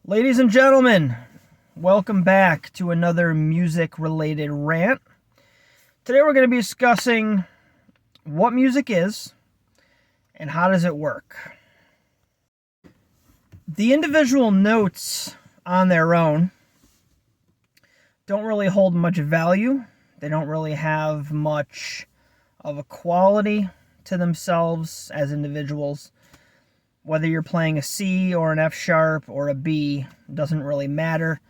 Ladies and gentlemen, welcome back to another music-related rant. Today we're going to be discussing what music is and how does it work. The individual notes on their own don't really hold much value. They don't really have much of a quality to themselves as individuals. Whether you're playing a C or an F sharp or a B, doesn't really matter.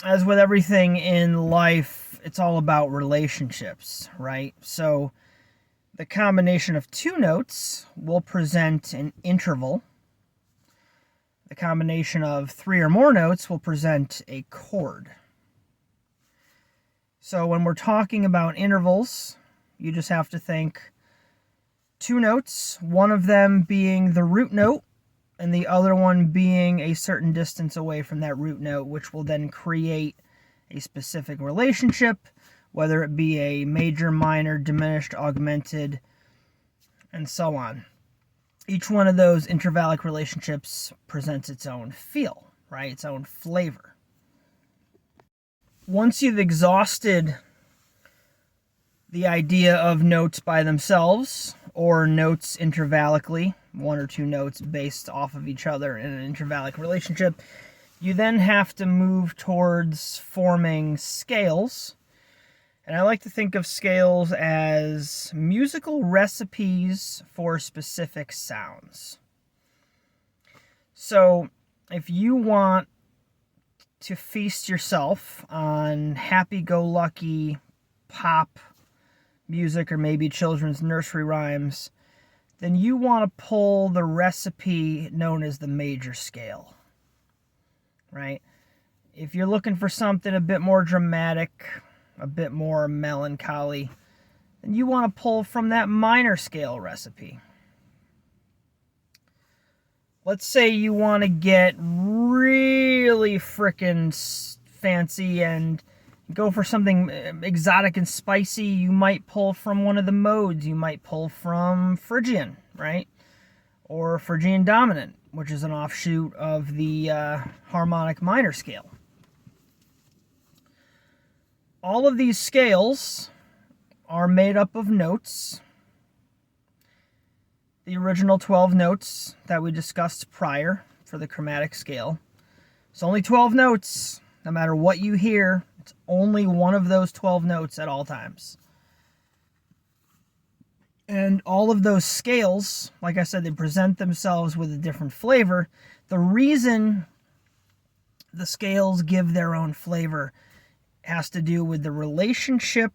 As with everything in life, it's all about relationships, right? So the combination of two notes will present an interval. The combination of three or more notes will present a chord. So when we're talking about intervals, you just have to think two notes, one of them being the root note and the other one being a certain distance away from that root note, which will then create a specific relationship, whether it be a major, minor, diminished, augmented, and so on. Each one of those intervallic relationships presents its own feel, right? Its own flavor. Once you've exhausted the idea of notes by themselves, or notes intervallically, one or two notes based off of each other in an intervallic relationship, you then have to move towards forming scales. And I like to think of scales as musical recipes for specific sounds. So if you want to feast yourself on happy-go-lucky pop music or maybe children's nursery rhymes, then you want to pull the recipe known as the major scale, right? If you're looking for something a bit more dramatic, a bit more melancholy, then you want to pull from that minor scale recipe. Let's say you want to get really frickin' fancy and go for something exotic and spicy, you might pull from one of the modes. You might pull from Phrygian, right? Or Phrygian dominant, which is an offshoot of the harmonic minor scale. All of these scales are made up of notes. The original 12 notes that we discussed prior for the chromatic scale. It's only 12 notes. No matter what you hear, it's only one of those 12 notes at all times. And all of those scales, like I said, they present themselves with a different flavor. The reason the scales give their own flavor has to do with the relationship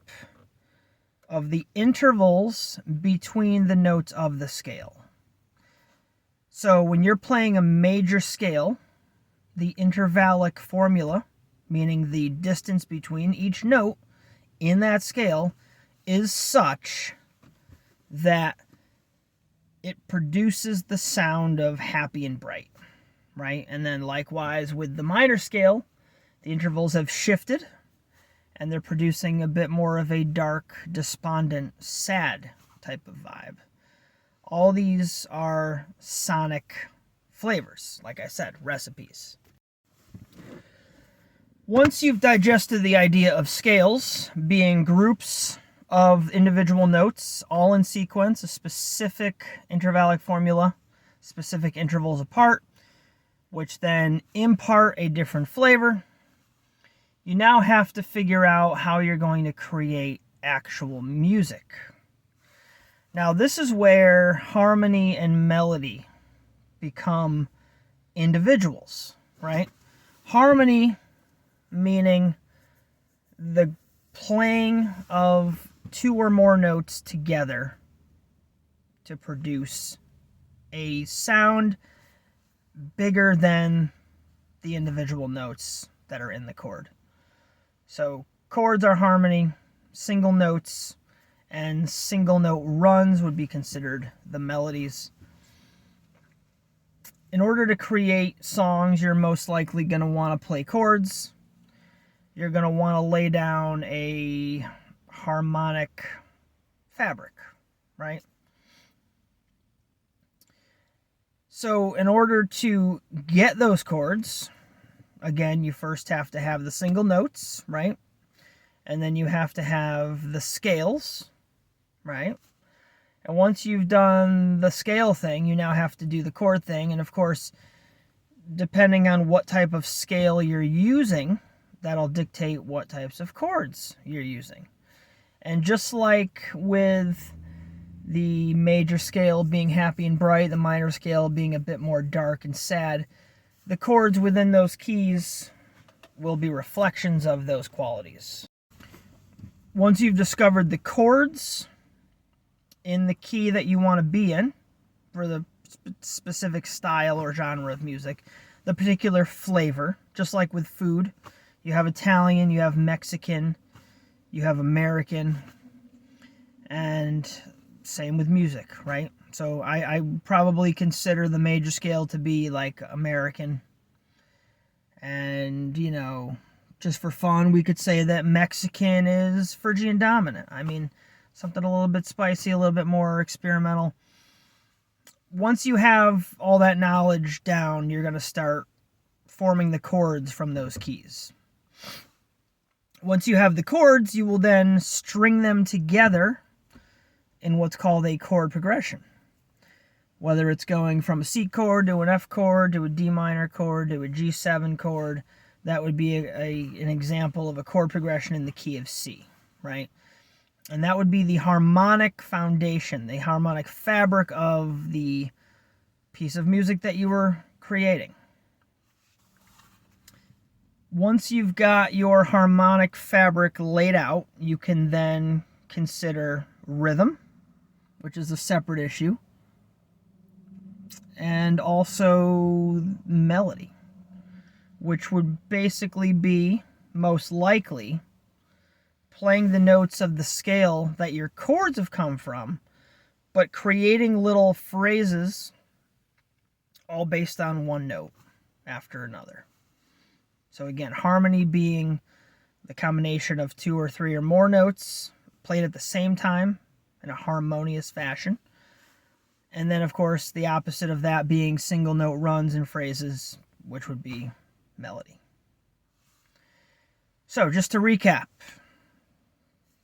of the intervals between the notes of the scale. So when you're playing a major scale, the intervallic formula, meaning the distance between each note in that scale, is such that it produces the sound of happy and bright, right? And then likewise with the minor scale, the intervals have shifted and they're producing a bit more of a dark, despondent, sad type of vibe. All these are sonic flavors, like I said, recipes. Once you've digested the idea of scales being groups of individual notes, all in sequence, a specific intervallic formula, specific intervals apart, which then impart a different flavor, you now have to figure out how you're going to create actual music. Now, this is where harmony and melody become individuals, right? Harmony meaning the playing of two or more notes together to produce a sound bigger than the individual notes that are in the chord. So chords are harmony, single notes and single note runs would be considered the melodies. In order to create songs, you're most likely going to want to play chords. You're going to want to lay down a harmonic fabric, right? So in order to get those chords, again, you first have to have the single notes, right? And then you have to have the scales, right? And once you've done the scale thing, you now have to do the chord thing. And of course, depending on what type of scale you're using, that'll dictate what types of chords you're using. And just like with the major scale being happy and bright, the minor scale being a bit more dark and sad, the chords within those keys will be reflections of those qualities. Once you've discovered the chords in the key that you want to be in for the specific style or genre of music, the particular flavor, just like with food, you have Italian, you have Mexican, you have American, and same with music, right? So I probably consider the major scale to be like American. And, you know, just for fun, we could say that Mexican is Phrygian dominant. I mean, something a little bit spicy, a little bit more experimental. Once you have all that knowledge down, you're going to start forming the chords from those keys. Once you have the chords, you will then string them together in what's called a chord progression. Whether it's going from a C chord to an F chord to a D minor chord to a G7 chord, that would be an example of a chord progression in the key of C, right? And that would be the harmonic foundation, the harmonic fabric of the piece of music that you were creating. Once you've got your harmonic fabric laid out, you can then consider rhythm, which is a separate issue, and also melody, which would basically be, most likely, playing the notes of the scale that your chords have come from, but creating little phrases all based on one note after another. So again, harmony being the combination of 2 or 3 or more notes played at the same time in a harmonious fashion. And then, of course, the opposite of that being single note runs and phrases, which would be melody. So just to recap,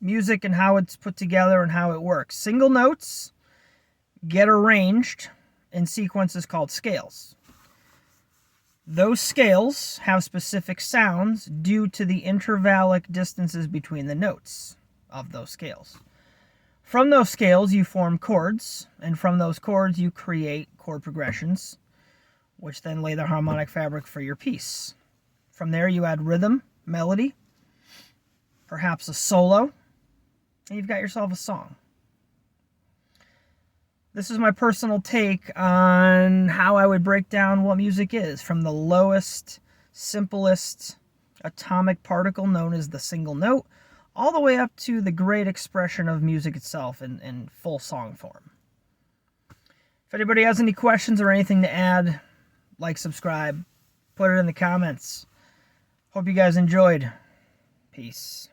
music and how it's put together and how it works. Single notes get arranged in sequences called scales. Those scales have specific sounds due to the intervallic distances between the notes of those scales. From those scales, you form chords, and from those chords, you create chord progressions, which then lay the harmonic fabric for your piece. From there, you add rhythm, melody, perhaps a solo, and you've got yourself a song. This is my personal take on how I would break down what music is, from the lowest, simplest atomic particle known as the single note, all the way up to the great expression of music itself in full song form. If anybody has any questions or anything to add, like, subscribe, put it in the comments. Hope you guys enjoyed. Peace.